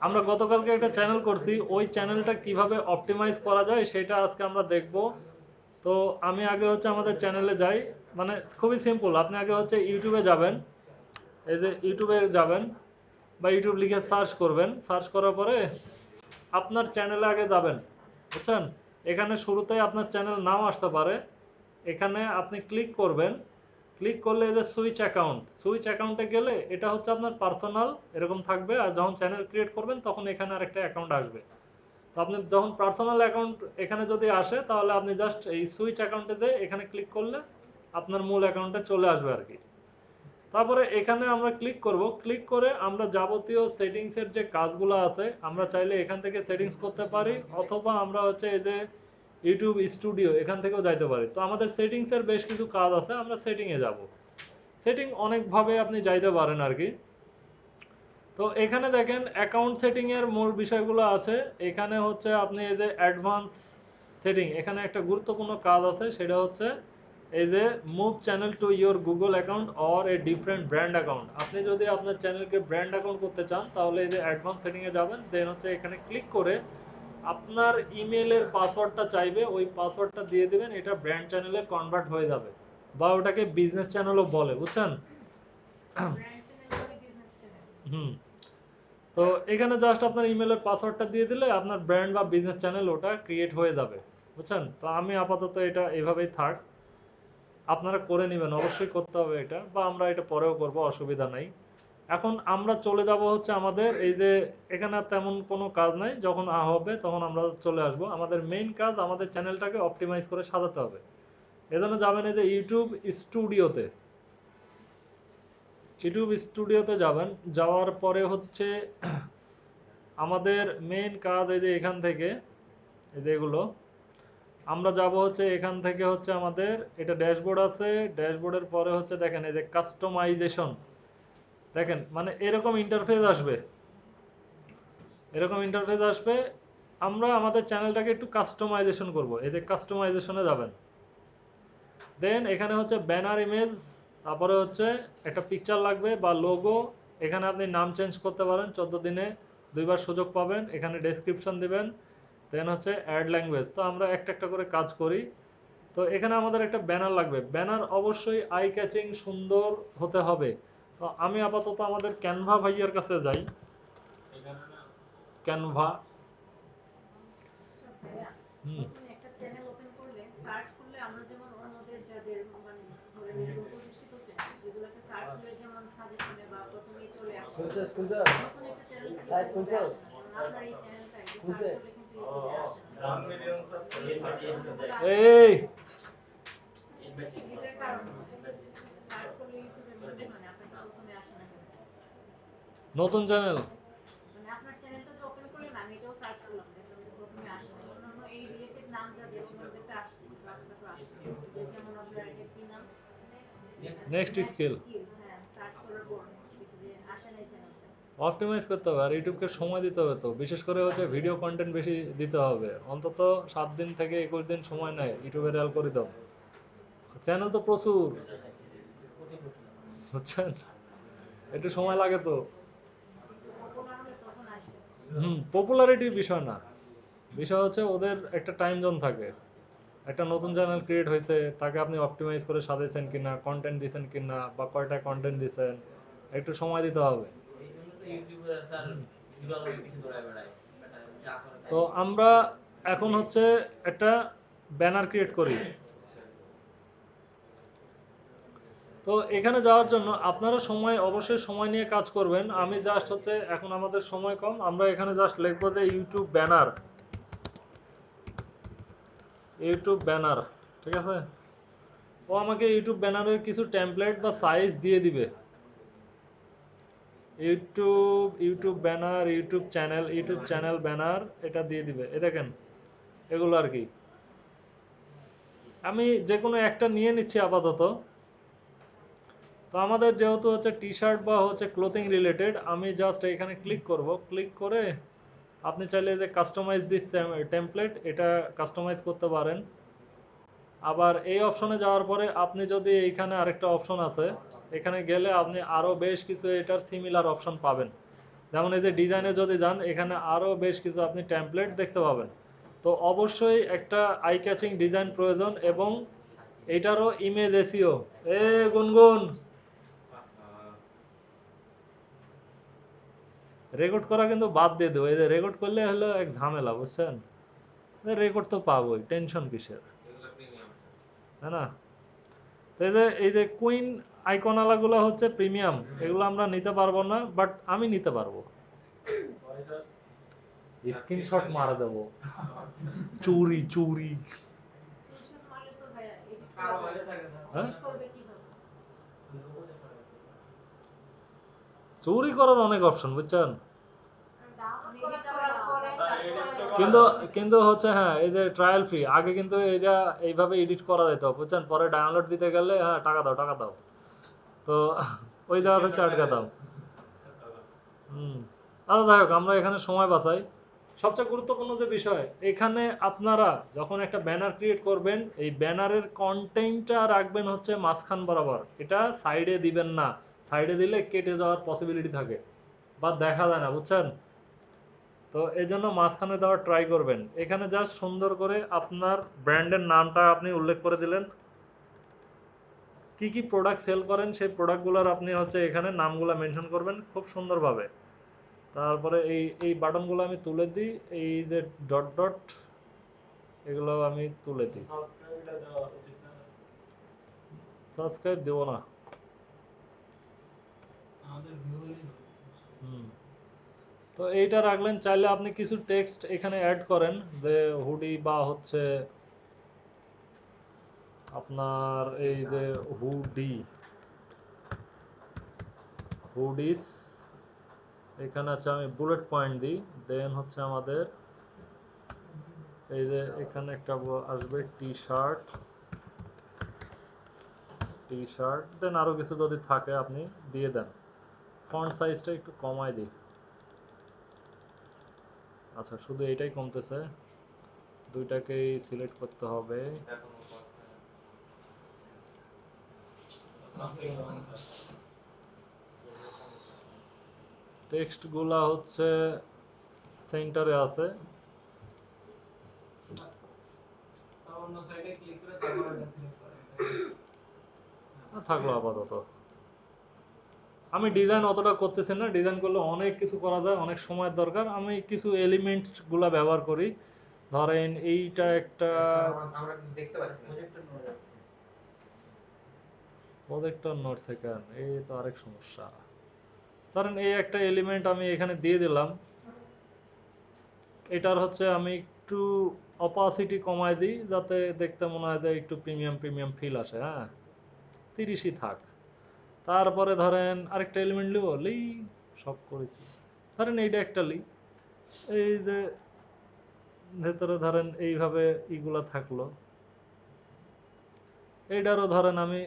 আমরা গতকালকে একটা চ্যানেল করছি, ওই চ্যানেলটা কিভাবে অপটিমাইজ করা যায় সেটা আজকে আমরা দেখব। তো আমি আগে হচ্ছে আমাদের চ্যানেলে যাই, মানে খুবই সিম্পল। আপনি আগে হচ্ছে ইউটিউবে যাবেন, এই যে ইউটিউবে যাবেন বা ইউটিউব লিখে সার্চ করবেন, সার্চ করার পরে আপনার চ্যানেলে আগে যাবেন, বুঝছেন? এখানে শুরুতেই আপনার চ্যানেল নাও আসতে পারে, এখানে আপনি ক্লিক করবেন। ক্লিক করলে এই যে সুইচ অ্যাকাউন্ট, সুইচ অ্যাকাউন্টে গেলে এটা হচ্ছে আপনার পার্সোনাল এরকম থাকবে, আর যখন চ্যানেল ক্রিয়েট করবেন তখন এখানে আরেকটা অ্যাকাউন্ট আসবে। তো আপনি যখন পার্সোনাল অ্যাকাউন্ট এখানে যদি আসে তাহলে আপনি জাস্ট এই সুইচ অ্যাকাউন্টে যেয়ে এখানে ক্লিক করলে আপনার মূল অ্যাকাউন্টে চলে আসবে আর কি। তারপরে এখানে আমরা ক্লিক করব, ক্লিক করে আমরা যাবতীয় সেটিংসের যে কাজগুলো আছে আমরা চাইলে এখান থেকে সেটিংস করতে পারি, অথবা আমরা হচ্ছে এই যে ইউটিউব স্টুডিও এখান থেকেও যাইতে পারি। তো আমাদের সেটিংসের বেশ কিছু কাজ আছে, আমরা সেটিংয়ে যাব। সেটিং অনেকভাবে আপনি যাইতে পারেন আর কি। তো এখানে দেখেন অ্যাকাউন্ট সেটিংয়ের মূল বিষয়গুলো আছে। এখানে হচ্ছে আপনি এই যে অ্যাডভান্স সেটিং, এখানে একটা গুরুত্বপূর্ণ কাজ আছে, সেটা হচ্ছে এই যে move channel to your Google account or a different brand account. আপনি যদি আপনার চ্যানেলকে ব্র্যান্ড অ্যাকাউন্ট করতে চান তাহলে এই যে অ্যাডভান্স সেটিংয়ে যাবেন, দেন হচ্ছে এখানে ক্লিক করে আপনার ইমেলের পাসওয়ার্ডটা চাইবে, ওই পাসওয়ার্ডটা দিয়ে দিবেন, এটা ব্র্যান্ড চ্যানেলে কনভার্ট হয়ে যাবে, বা ওটাকে বিজনেস চ্যানেলও বলে, বুঝছেন? হুম। তো এখানে জাস্ট আপনার ইমেলের পাসওয়ার্ডটা দিয়ে দিলে আপনার ব্র্যান্ড বা বিজনেস চ্যানেল ওটা ক্রিয়েট হয়ে যাবে, বুঝছেন? তো আমি আপাতত এটা এভাবেই থাক, আপনারা করে নেবেন, অবশ্যই করতে হবে এটা, বা আমরা এটা পরেও করব, অসুবিধা নাই। এখন আমরা চলে যাব হচ্ছে আমাদের এই যে, এখানে আর তেমন কোনো কাজ নাই, যখন হবে তখন আমরা চলে আসব। আমাদের মেইন কাজ আমাদের চ্যানেলটাকে অপটিমাইজ করে সাজাতে হবে। এজন্য যাবেন এই যে ইউটিউব স্টুডিওতে, ইউটিউব স্টুডিওতে যাবেন, যাওয়ার পরে হচ্ছে আমাদের মেইন কাজ এই যে এখান থেকে, এই যে এগুলো আমরা যাব হচ্ছে এখান থেকে হচ্ছে আমাদের এটা ড্যাশবোর্ড আছে, ড্যাশবোর্ডের পরে হচ্ছে দেখেন এই যে কাস্টমাইজেশন, দেখেন মানে এরকম ইন্টারফেস আসবে, এরকম ইন্টারফেস আসবে। আমরা আমাদের চ্যানেলটাকে একটু কাস্টমাইজেশন করব, এই যে কাস্টমাইজেশনে যাবেন, দেন এখানে হচ্ছে ব্যানার ইমেজ, তারপরে হচ্ছে একটা পিকচার লাগবে বা লোগো। এখানে আপনি নাম চেঞ্জ করতে পারেন, 14 দিনে 2বার সুযোগ পাবেন। এখানে ডেসক্রিপশন দিবেন, দেন হচ্ছে অ্যাড ল্যাঙ্গুয়েজ। তো আমরা একটা একটা করে কাজ করি। তো এখানে আমাদের একটা ব্যানার লাগবে, ব্যানার অবশ্যই আই ক্যাচিং সুন্দর হতে হবে। তো আমি আপাতত আমাদের ক্যানভা ভাইয়ার কাছে যাই, ক্যানভা। আচ্ছা ভাইয়া, হুম। নতুন একটা চ্যানেল ওপেন করলে সার্চ করলে আমরা যেমন অন্যদের যাদের মানে ধরেন একদম প্রতিষ্ঠিত চ্যানেল যেগুলোকে সার্চ করলে যেমন সাজেশনে বা প্রথমেই চলে আসে, নতুন একটা চ্যানেল কিন্তু ওইভাবে আসে না। যেমন আপনার এই চ্যানেলটা এই যে সার্চ করলে কিন্তু ইউটিউবে আসে না। এই সমস্যাগুলো আসে কিনা, এই এটার কারণ কি? যে সার্চ করলে ইউটিউবে মেনশন হয় না, আপনারটা প্রথমে আসে না কেন? নতুন চ্যানেল। মানে আপনার চ্যানেলটা যে ওপেন করলেন আমি এটাও সার্চ করলাম, দেখলাম যে প্রথমে আসে নাই। অন্যান্য এই রিলেটেড নাম যাদের অন্যদেরটা আসছে কিন্তু আপনারটা আসছে না। এই যে যেমন আপনার এটা কি নাম, নেক্সট নেক্সট স্কিল। স্কিল, হ্যাঁ সার্চ করার পর দেখি যে আসে নাই চ্যানেলটা। অপটিমাইজ করতে হবে, আর ইউটিউবকে সময় দিতে হবে। তো বিশেষ করে হচ্ছে ভিডিও কন্টেন্ট বেশি দিতে হবে, অন্তত 7 দিন থেকে 21 দিন সময় নেয় ইউটিউবের অ্যালগরিদম। চ্যানেল তো প্রচুর, বুঝছেন? একটু সময় লাগে তো। একটু পপুলার হলে তখন আসবে। পপুলারিটির বিষয় না, বিষয় হচ্ছে ওদের একটা টাইম জোন থাকে। একটা নতুন চ্যানেল ক্রিয়েট হয়েছে, তাকে আপনি অপটিমাইজ করে সাজাইছেন কিনা, কন্টেন্ট দিছেন কিনা, বা কয়টা কন্টেন্ট দিছেন, একটু সময় দিতে হবে। তো আমরা এখন হচ্ছে একটা ব্যানার ক্রিয়েট করি। তো এখানে যাওয়ার জন্য আপনারা সময়, অবশ্যই সময় নিয়ে কাজ করবেন। আমি জাস্ট হচ্ছে এখন আমাদের সময় কম, আমরা এখানে জাস্ট লিখবো যে ইউটিউব ব্যানার, ইউটিউব ব্যানার, ঠিক আছে? ও আমাকে ইউটিউব ব্যানারের কিছু টেমপ্লেট বা সাইজ দিয়ে দিবে। YouTube banner, YouTube channel banner, এটা দিয়ে দিবে, এ দেখেন এগুলো আর কি। আমি যে কোনো একটা নিয়ে নিচ্ছি আপাতত। তো আমাদের যেহেতু হচ্ছে টি শার্ট বা হচ্ছে ক্লোথিং রিলেটেড, আমি জাস্ট এখানে ক্লিক করব, ক্লিক করে আপনি চাইলে যে কাস্টমাইজ দিস টেমপ্লেট, এটা কাস্টমাইজ করতে পারেন। আবার এই অপশনে যাওয়ার পরে আপনি যদি এইখানে আরেকটা অপশন আছে, এখানে গেলে আপনি আরও বেশ কিছু এটার সিমিলার অপশন পাবেন। যেমন এই যে ডিজাইনে যদি যান, এখানে আরও বেশ কিছু আপনি টেমপ্লেট দেখতে পাবেন। তো অবশ্যই একটা আই ক্যাচিং ডিজাইন প্রয়োজন, এবং এইটারও ইমেজ এসিও। এ গুনগুন, রেকর্ড করা কিন্তু বাদ দিয়ে দেবো। এই যে রেকর্ড করলে হলো এক ঝামেলা, বুঝছেন? রেকর্ড তো পাবোই, টেনশন কিসের, তাই না? তো এই যে কুইন আইকনালাগুলো হচ্ছে প্রিমিয়াম, এগুলো আমরা নিতে পারবো না, বাট আমি নিতে পারবো। স্ক্রিনশট মারা দেবো, চুরি চুরি। স্ক্রিনশট মারলে তো ভাইয়া এডিট কালো করা হয়ে যাবে থাকে না। স্যার। হ্যাঁ, এডিট করবে কিভাবে? চুরি করার অনেক অপশন, বুঝছেন? ডাউনলোড করার পরে কিন্তু তারপরে কিন্তু হচ্ছে হ্যাঁ, এই যে ট্রায়াল ফ্রি, আগে কিন্তু এটা এইভাবে এডিট করা যেত, বুঝছেন? পরে ডাউনলোড দিতে গেলে হ্যাঁ টাকা দাও টাকা দাও, তো ওই জায়গাতে চাটকাতাম। হুম। আচ্ছা যাই হোক, আমরা এখানে সময় বাঁচাই। সবচেয়ে গুরুত্বপূর্ণ যে বিষয়, এখানে আপনারা যখন একটা ব্যানার ক্রিয়েট করবেন, এই ব্যানারের কন্টেন্টটা রাখবেন হচ্ছে মাঝখান বরাবর, এটা সাইডে দিবেন না। সাইডে দিলে কেটে যাওয়ার পসিবিলিটি থাকে বা দেখা যায় না, বুঝছেন? তো এই জন্য মাঝখানে দেওয়ার ট্রাই করবেন। এখানে জাস্ট সুন্দর করে আপনার ব্র্যান্ডের নামটা আপনি উল্লেখ করে দিলেন, কি কি প্রোডাক্ট সেল করেন সেই প্রোডাক্টগুলোর আপনি হচ্ছে এখানে নামগুলো মেনশন করবেন খুব সুন্দরভাবে। তারপরে এই বাটনগুলো আমি তুলে দিই, এই যে ডট ডট, এগুলো আমি তুলে দিই। সাবস্ক্রাইব দেবো না। আমাদের ভিউয়ারই হুম। তো এইটা রাখলেন, চাইলে আপনি কিছু টেক্সট এখানে অ্যাড করেন, যে হুডি বা হচ্ছে আপনার এই যে হুডি, হুডিস, এখানে আছে আমি বুলেট পয়েন্ট দিই। দেন হচ্ছে আমাদের এই যে এখানে একটা আসবে টি শার্ট, টি শার্ট, দেন আরও কিছু যদি থাকে আপনি দিয়ে দেন। ফন্ট সাইজটা একটু কমায় দিই। আচ্ছা, শুধু এইটাই কমতেছে, দুইটাকেই সিলেক্ট করতে হবে। টেক্সটগুলা হচ্ছে সেন্টারে আছে, অন্য সাইডে ক্লিক করে তারপর এটা সিলেক্ট করেন। থাকলো আপাতত। আমি ডিজাইন অতটা করতেছি না, ডিজাইন করলে অনেক কিছু করা যায়, অনেক সময়ের দরকার। আমি কিছু এলিমেন্টগুলা ব্যবহার করি। ধরেন এইটা একটা আমরা দেখতে পাচ্ছি প্রজেক্টর নোট সেকেন্ড, এই তো আরেক সমস্যা। ধরেন এই একটা এলিমেন্ট আমি এখানে দিয়ে দিলাম, এটার হচ্ছে আমি একটু অপাসিটি কমায় দিই, যাতে দেখতে মনে হয় যে একটু প্রিমিয়াম প্রিমিয়াম ফিল আসে। হ্যাঁ, 30ই থাক। তারপরে ধরেন আরেকটা এলিমেন্ট লিই, সব করেছি। ধরেন এইটা একটা লি, এই যে ভেতরে ধরেন এইভাবে ইগুলা থাকলো। এইটারও ধরেন আমি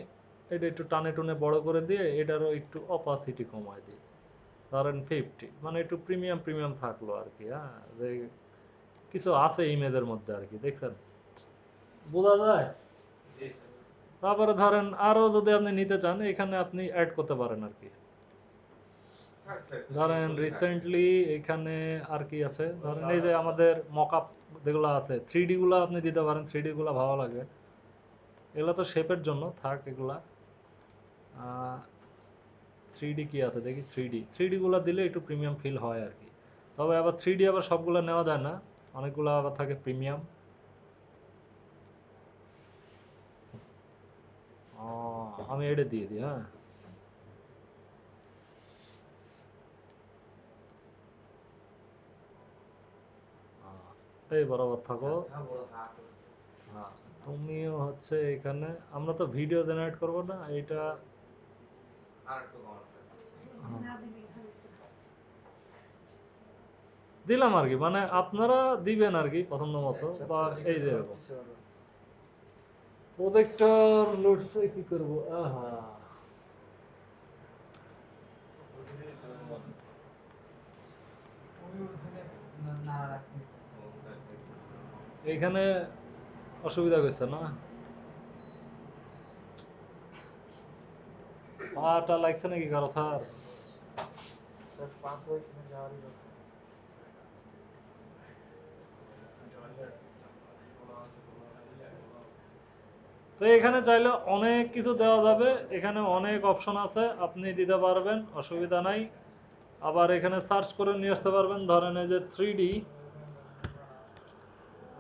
এটা একটু টানে টুনে বড় করে দিয়ে এটারও একটু অপাসিটি কমায় দিই, ধরেন 50, মানে একটু প্রিমিয়াম প্রিমিয়াম থাকলো আর কি। হ্যাঁ, যে কিছু আছে ইমেজের মধ্যে আর কি, দেখছেন? বোঝা যায়? তারপরে ধরেন আরো যদি আপনি নিতে চান, এখানে আপনি অ্যাড করতে পারেন আর কি। ধরেন রিসেন্টলি এখানে আর কি আছে, ধরেন এই যে আমাদের মকআপ যেগুলো আছে, 3D গুলো আপনি দিতে পারেন, 3D গুলো ভালো লাগে। এগুলো তো শেপের জন্য থাক, এগুলা 3D কি আছে দেখি, 3D গুলো দিলে একটু প্রিমিয়াম ফিল হয় আর কি। তবে আবার 3D আবার সবগুলো নেওয়া যায় না, অনেকগুলো আবার থাকে প্রিমিয়াম। আমি এটা দিয়ে দিই। হ্যাঁ, এই বরাবর থাকো। হ্যাঁ, তুমিও হচ্ছে এখানে, আমরা তো ভিডিও জেনারেট করবো না, এইটা না দিলে হয় তো। দিলাম আর কি, মানে আপনারা দিবেন আর কি পছন্দ মতো। বা এই যে এরকম প্রজেক্টর লোডসে কি করব, আহা এইখানে অসুবিধা করছে না? পাটা লাগছে নাকি কারো স্যার? তো এখানে চাইলে অনেক কিছু দেওয়া যাবে, এখানে অনেক অপশন আছে, আপনি দিতে পারবেন, অসুবিধা নাই। আবার এখানে সার্চ করে নিয়ে আসতে পারবেন, ধরেন এই যে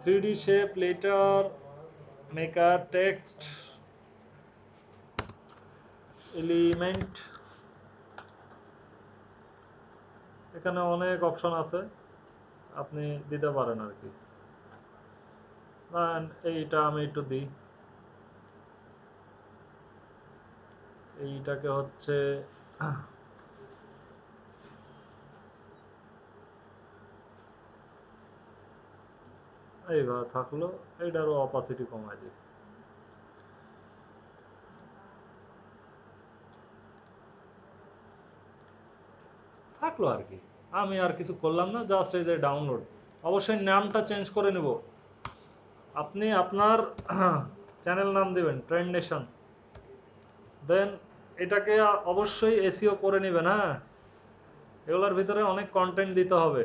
3D shape, letter maker, text element, এখানে অনেক অপশন আছে, আপনি দিতে পারেন আর কি। এইটা আমি একটু দিই, এইটাকে হচ্ছে এইভাবে থাকলো, এইটারও অপাসিটি কমাই দিই। থাকলো আর কি, আমি আর কিছু করলাম না, জাস্ট এই যে ডাউনলোড। অবশ্যই নামটা চেঞ্জ করে নেব, আপনি আপনার চ্যানেল নাম দিবেন ট্রেন্ড নেশন, দেন এটাকে অবশ্যই এসইও করে নেবেন। হ্যাঁ, এগুলোর ভিতরে অনেক কন্টেন্ট দিতে হবে।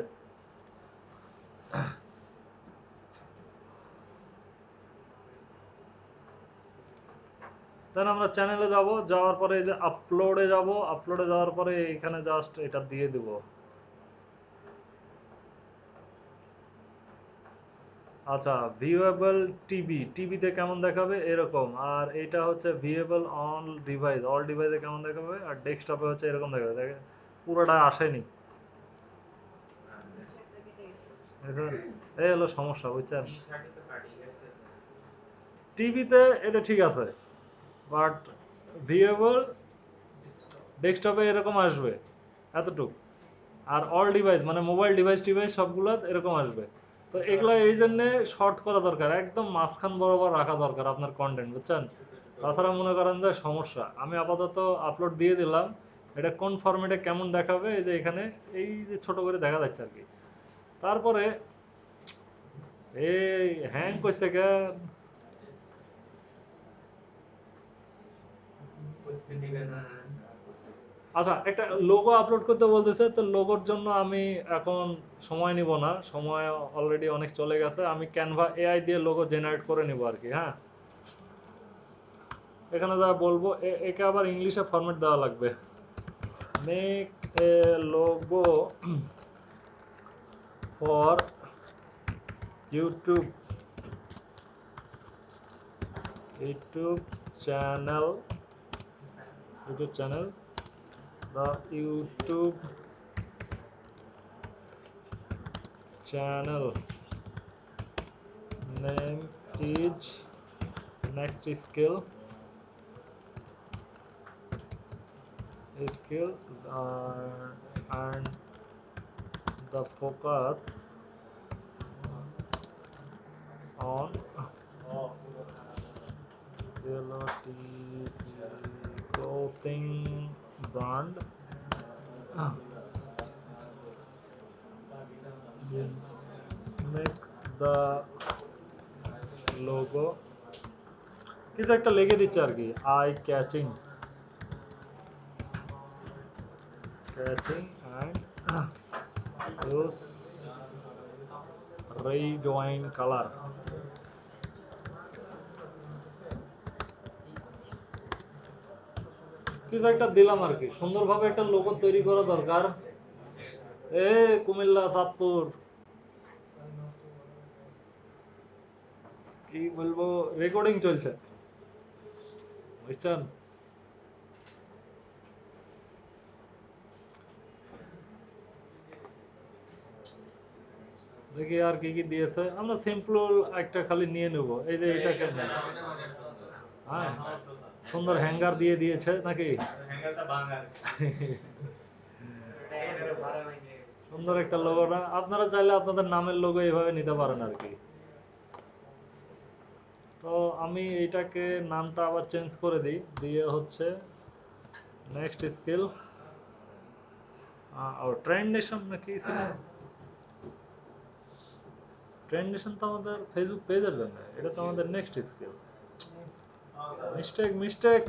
দেন আমরা চ্যানেলে যাব, যাওয়ার পরে এই যে আপলোডে যাব, আপলোডে যাওয়ার পরে এখানে জাস্ট এটা দিয়ে দিব। আচ্ছা, ভিউয়েবল টিভি, টিভিতে কেমন দেখাবে এরকম, আর এটা হচ্ছে ভিউয়েবল অন ডিভাইস, অল ডিভাইসে কেমন দেখাবে, আর ডেস্কটপে হচ্ছে এরকম দেখাবে। দেখে পুরোটা আসেনি, নিচে একটা কেটে গেছে। বুঝছেন? এই হলো সমস্যা, বুঝছেন? টি-শার্টই তো কাটি গেছে। টিভিতে এটা ঠিক আছে, বাট ভিউয়েবল ডেস্কটপে এরকম আসবে এতটুক, আর অল ডিভাইস মানে মোবাইল ডিভাইস টিভাইস সবগুলো এরকম আসবে। তো এগুলো এই জন্যে শর্ট করা দরকার, একদম মাঝখান বরাবর রাখা দরকার আপনার কন্টেন্ট, বুঝছেন? তাছাড়া মনে করেন যে সমস্যা। আমি আপাতত আপলোড দিয়ে দিলাম, এটা কোন ফরম্যাটে কেমন দেখাবে এই যে এখানে এই যে ছোট করে দেখা যাচ্ছে আর কি। তারপরে এই হ্যাং করছে কেন? করতে দিবে না। আচ্ছা, একটা লোগো আপলোড করতে বলতেছে, তো লোগোর জন্য আমি এখন সময় নিব না, সময় অলরেডি অনেক চলে গেছে। আমি ক্যানভা এআই দিয়ে লোগো জেনারেট করে নিব আর কি। হ্যাঁ, এখানে যা বলবো একে আবার ইংলিশে ফরম্যাট দেওয়া লাগবে। Make a logo for YouTube, YouTube channel, YouTube channel, the YouTube channel name is, next skill, and the focus on LOTC clothing brand, make the logo, কিছু একটা লিখে দিচ্ছে আর কি, eye catching, and use red wine color। কিছু একটা দিলাম আর কি, সুন্দরভাবে একটা লোগো তৈরি করা দরকার। এ কুমিল্লা চাঁদপুর, কি বলবো, রেকর্ডিং চলছে, বুঝছেন? দেখি আর কি কি দিয়েছে, আমরা সিম্পল একটা খালি নিয়ে নেব। এই যে এটাকে নেই, হ্যাঁ, সুন্দর হ্যাঙ্গার দিয়ে দিয়েছে নাকি? হ্যাঙ্গারটা ভাঙা। সুন্দর একটা লোগোটা, আপনারা চাইলে আপনাদের নামের লোগো এইভাবে নিতে পারেন আর কি। তো আমি এটাকে নামটা আবার চেঞ্জ করে দিই, দিয়ে হচ্ছে নেক্সট স্কিল, ট্রেন্ড নেশন নাকি ছিল? ট্রেন্ড নেশন তো আমাদের ফেসবুক পেজের জন্য, এটা তো আমাদের নেক্সট স্কিল। Mistake, mistake.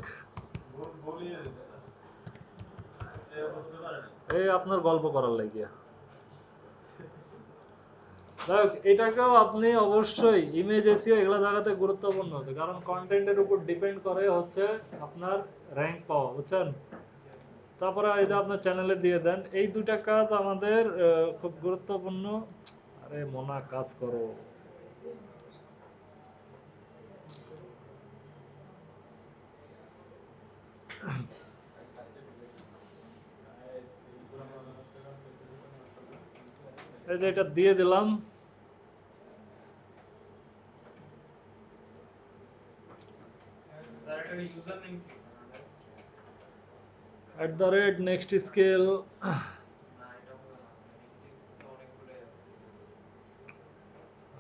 এই আপনার গল্প করার লাগিয়া। যাই হোক, এটাকেও আপনি অবশ্যই ইমেজ এসিও এগুলা জায়গাতে গুরুত্বপূর্ণ হচ্ছে, কারণ কন্টেন্টের উপর ডিপেন্ড করে হচ্ছে আপনার র্যাঙ্ক পাওয়া, বুঝছেন? তারপরে এই যে আপনার চ্যানেলে দিয়ে দেন, এই দুইটা কাজ আমাদের খুব গুরুত্বপূর্ণ। আরে মোনা কাজ করো। এই যে এটা দিয়ে দিলাম। স্যার এটা ইউজার নেম কি? @next skill। না এটা হবে না, নেক্সট তো অনেকগুলো আছে।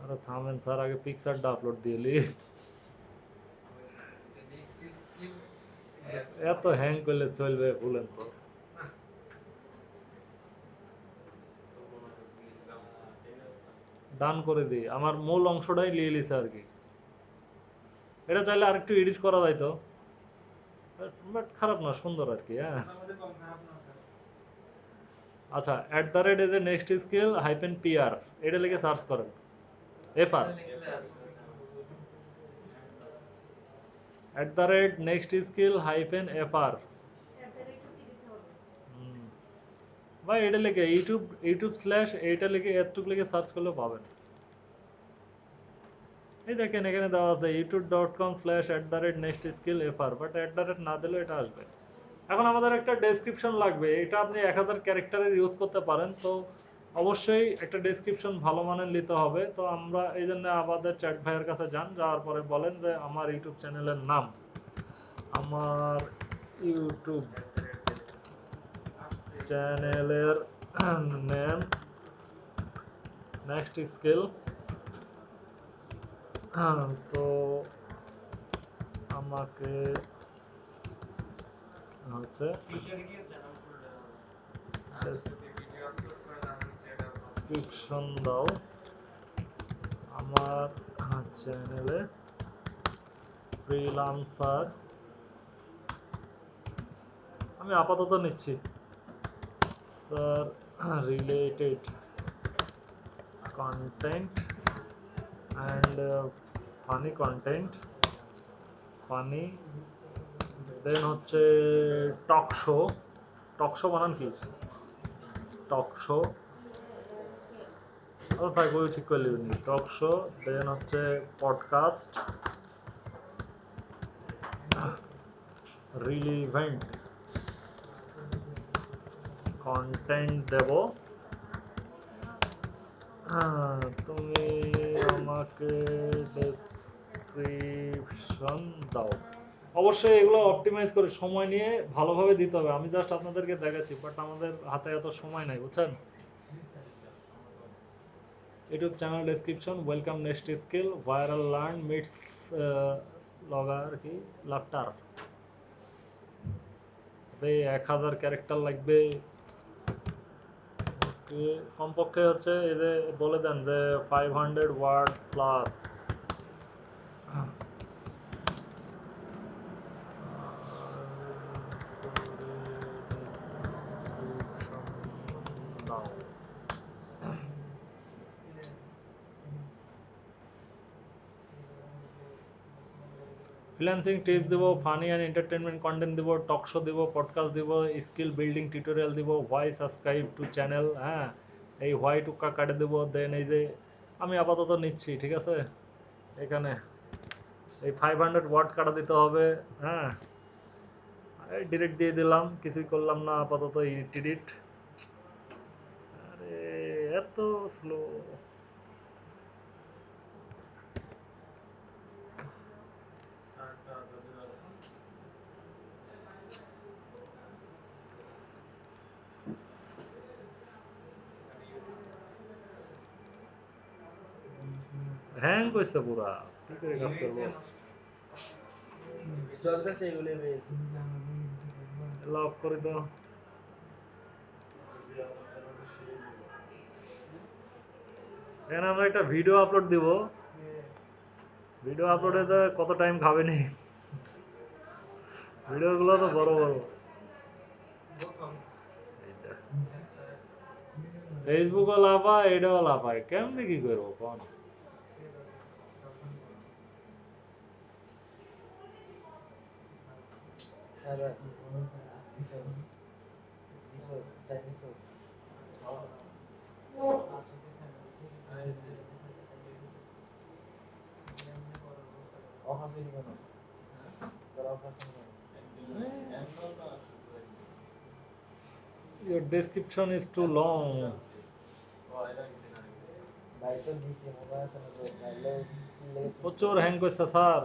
আরে থামেন স্যার, আগে পিকচারটা আপলোড দিলি। নেক্সট স্কিল এত হ্যাং করলে চলবে? বলেন তো। ডান করে দিই, আমার মূল অংশটাই নিয়ে লিছে আর কি। এটা চাইলে আরেকটু এডিট করা যাইতো, বাট খারাপ না, সুন্দর আর কি। হ্যাঁ, আমাদের কম খারাপ না স্যার। আচ্ছা, as a next skill hyphen PR, এটা লিখে সার্চ করেন। এফআর, লিখলে আসবে next skill hyphen FR. At the রেটও কি দিতে হবে? ভাই এটা লিখে ইউটিউব স্ল্যাশ এইটা লিখে এতটুকু লিখে সার্চ করলেও পাবেন। এই দেখেন এখানে দেওয়া আছে youtube.com/@nextskillfr, বাট না দিলেও এটা আসবে। এখন আমাদের একটা ডেসক্রিপশন লাগবে, এটা আপনি 1000 ক্যারেক্টারের ইউজ করতে পারেন, তো অবশ্যই একটা ডেসক্রিপশন ভালো মানের নিতে হবে। তো আমরা এই জন্য আমাদের চ্যাট ভাইয়ের কাছে যান, যাওয়ার পরে বলেন যে আমার ইউটিউব চ্যানেলের নাম, আমার ইউটিউব চ্যানেলের নেম নেক্সট স্কিল। তো আমাকে হচ্ছে ফিচারে গিয়ে চ্যানেল খুললে হবে। আর যদি ভিডিও আপলোড করে তাহলে হচ্ছে এটা প্রবলেম। ডেসক্রিপশন দাও আমার চ্যানেলে ফ্রিল্যান্সার, আমি আপাতত নিচ্ছি sir, related content and funny content, funny, then হচ্ছে টক শো বানান কি, টক শো, তাই বই ঠিক করে নেবেন, টক শো, দেন হচ্ছে পডকাস্ট, রিলিভেন্ট কন্টেন্ট দেব। তুমি আমাকে ডেসক্রিপশন দাও। অবশ্যই এগুলো অপটিমাইজ করে সময় নিয়ে ভালোভাবে দিতে হবে, আমি জাস্ট আপনাদেরকে দেখাচ্ছি, বাট আমাদের হাতে এত সময় নাই, বুঝছেন? YouTube channel description, welcome next skill, viral learn meets logger কি লাফটার। 1000 ক্যারেক্টার লাগবে। কমপক্ষে হচ্ছে এই যে বলে দেন যে 500 ওয়ার্ড প্লাস। দাও। ফ্রিল্যান্সিং টিপস দিব, ফানি অ্যান্ড এন্টারটেনমেন্ট কন্টেন্ট দিব, টক শো দিব, পডকাস্ট দিব, স্কিল বিল্ডিং টিউটোরিয়াল দিব, হোয়াই সাবস্ক্রাইব টু চ্যানেল, হ্যাঁ, এই হোয়াই টুকা কাটে দেবো। দেন এই যে আমি আপাতত নিচ্ছি, ঠিক আছে, এখানে এই 500 ওয়ার্ড কাটা দিতে হবে। হ্যাঁ, এই ডিরেক্ট দিয়ে দিলাম, কিছুই করলাম না আপাতত, এডিট। আরে এত স্লো। হ্যাং করছে পুরা, কি করে কাজ করবো? লক করে দাও। এখানে আমরা একটা ভিডিও আপলোড দিব, ভিডিও আপলোডে কত টাইম খাবে নি, ভিডিওগুলো তো বড় বড়। ফেসবুকও লাফায়, এটাও লাফায়, কেমনি কি করবো কোন? Your description is too long. প্রচুর হ্যাং করছে স্যার।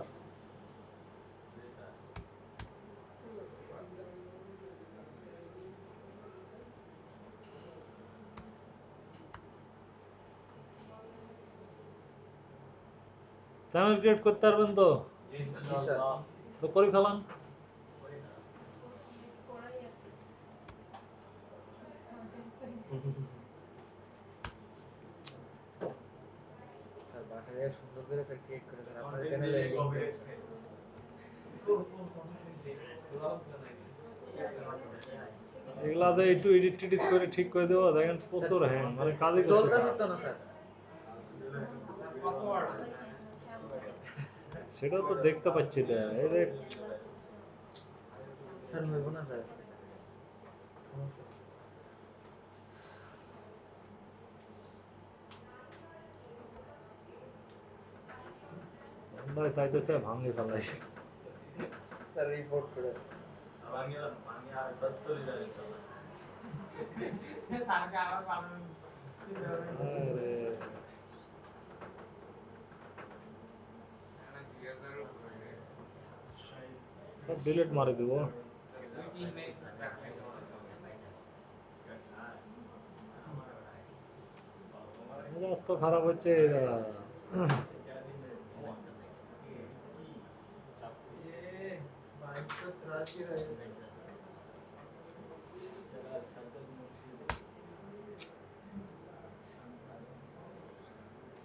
চ্যানেল ক্রিয়েট করতে পারবেন তো? তো করে ফেলান। করাই আছে content পাই না। স্যার বাটারে সুন্দর করে স্যার ক্রিয়েট করে স্যার আপনার চ্যানেলে লিংক দেন এগুলা যে একটু এডিট টিডিট করে ঠিক করে দেবো, দেখেন প্রচুর হ্যাং, মানে কাজই করতে চলতেছে পারে তো না। না স্যার স্যার কত ওয়ার্ড আছে? একজন কেমন সেটাও তো দেখতে পাচ্ছি না, এই যে স্যার হইব না স্যার আজকে সমস্যা বন্ধায় চাইতেছে ভাঙি ফেলাই। স্যার রিপোর্ট করে স্যারকে আবার পাঠাবেন। আরে এখানে 2000 এর উপরে হয়ে গেছে। সব ডিলিট মারি দিব। স্যার 2-3 মিনিট রাখলে চলে চলে। মেজাজ তো খারাপ হচ্ছে এরা।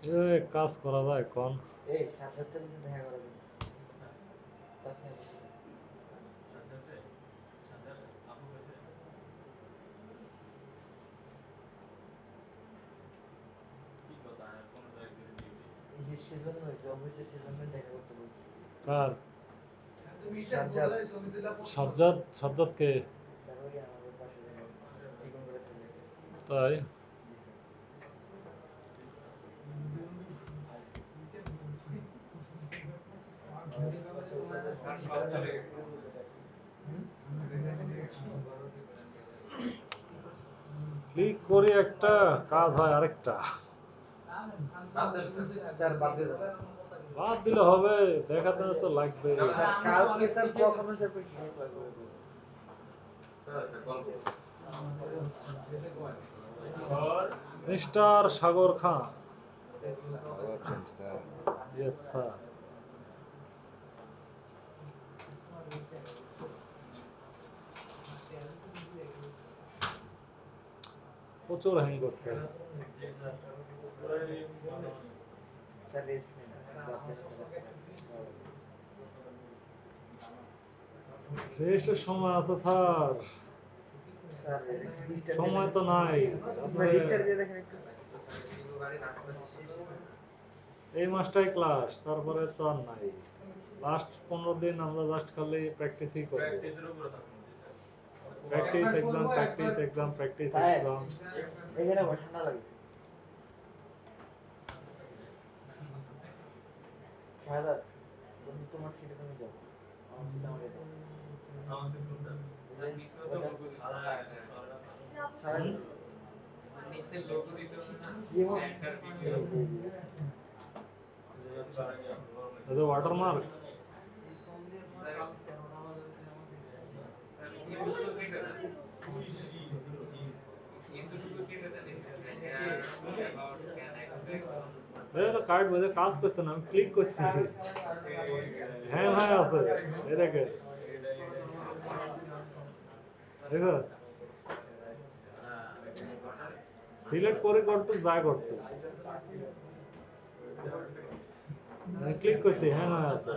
এভাবে কাজ করা যায় কোন? এই সাজ্জাদকে বলছে দেখা করার জন্য তাসনিয়া বলছে এই যে সেজন্যই জব হয়েছে সেজন্যই দেখা করতে বলছে কার? সাজ্জাদ সাজ্জাদ? সাজ্জাদকে? স্যার ওই আমাদের পাশে চিকন করে ছেলে তাই? জি স্যার স্যার সব চলে গেছে। ক্লিক করি একটা, কাজ হয় আরেকটা। স্যার বাদ দিয়ে দেন বাদ দিলে হবে, দেখাতে তো লাগবে। স্যার কালকে স্যার প্রথমে স্যার প্র্যাকটিক্যাল ক্লাস করবে মিস্টার সাগর খান। ভালো আছেন স্যার? Yes sir. প্রচুর হ্যাং করছে। স্যার রেস্ট নেন বাদ দেন স্যার রেজিস্টার সময় আছে স্যার, স্যার রেজিস্টার সময় তো নাই। স্যার রেজিস্টার দিয়ে দেখেন একটু এই মাসটাই ক্লাস, তারপরে তো আর নাই। লাস্ট 15 দিন আমরা জাস্ট খালি প্র্যাকটিসই করব। Practice exam, practice exam, practice sir exam. এখানে ঠান্ডা লাগে শাহাদাত বন্ধু তোমার সিটে তুমি যাও আমার সিট আমাকে দাও স্যার নিচেও তো লোগো দিতে হবে। সারা নিচে লোগো দিতে হবে না? জীবন এন্টার ভিডিও। এই যে ওয়াটারমার্ক। স্যার স্যার এতটুকু কেটে দেন। এতটুকু কেটে দেন। About can extract. এই তো কার্ড বোঝে কাজ করছে না, আমি ক্লিক করছি, হ্যাঁ হ্যাঁ আছে, এই দেখে দেখো সিলেক্ট করে করতে যা করতে, আমি ক্লিক করছি, হ্যাঁ হ্যাঁ আছে,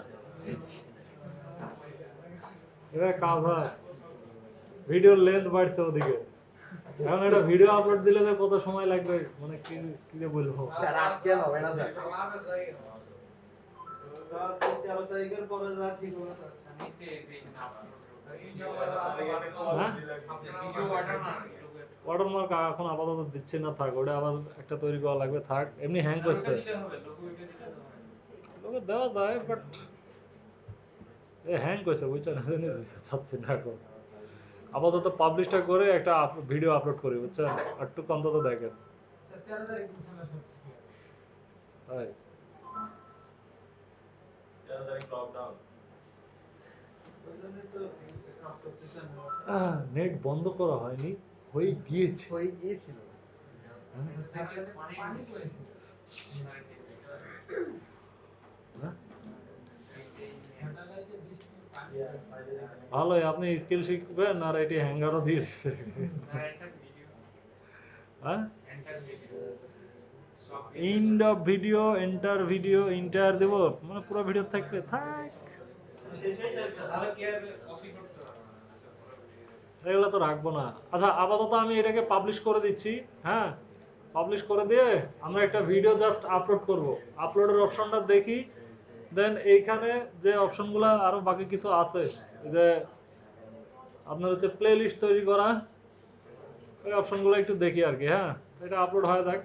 এবার কাজ হয়। ভিডিওর লেন্থ বাড়ছে ওদিকে। এখন এটা ভিডিও আপলোড দিলে তো কত সময় লাগবে মানে কি কি যে বলবো স্যার আজকে আর হবে না স্যার। স্যার 13 তারিখের পরে যা ঠিক হবে স্যার। নিচে এই যে এখানে আপলোড হ্যাঁ ভিডিও অর্ডার না ইউটিউবের ওয়াটারমার্ক এখন আপাতত দিচ্ছে না, থাক ওটা আবার একটা তৈরি করা লাগবে, থাক এমনি হ্যাং করছে দিলে হবে লোগো এটা দিলে হবে লোকে দেওয়া যায় বাট এ হ্যাং করছে বুঝছো না জানি চাচ্ছি না এখন আপাতত পাবলিশটা করে একটা ভিডিও আপলোড করি বুঝছেন একটু অন্তত দেখেন স্যার 13 তারিখ ইনশাআল্লাহ সব ঠিক হবে তাই ওইজন্যই তো কাজ করতেছেন। নেট বন্ধ করা হয়নি, হয়ে গিয়েছে হয়ে গিয়েছিল। পানি পড়েছে হ্যাঁ? ঠান্ডা লাগছে বৃষ্টি পানি ভালোই আপনি স্কিল শিখবেন আর এটি হ্যাঙ্গারও দিয়েছে স্যার একটা ভিডিও হ্যাঁ এন্টার ভিডিও সব ইন্ড অফ ভিডিও এন্টার দেব মানে পুরো ভিডিও থাকবে থাক শেষেই যাচ্ছে। তাহলে কি আর কপি করতে হবে না আচ্ছা পুরো ভিডিও এগুলো তো রাখবো না। আচ্ছা আপাতত আমি এটাকে পাবলিশ করে দিচ্ছি, হ্যাঁ পাবলিশ করে দিয়ে আমরা একটা ভিডিও জাস্ট আপলোড করব, আপলোডের অপশনটা দেখি, দেন এইখানে যে অপশনগুলো আরো বাকি কিছু আছে এই যে আপনার হচ্ছে প্লে লিস্ট তৈরি করা, ওই অপশনগুলো একটু দেখি আর কি। হ্যাঁ এটা আপলোড হয়ে যাক।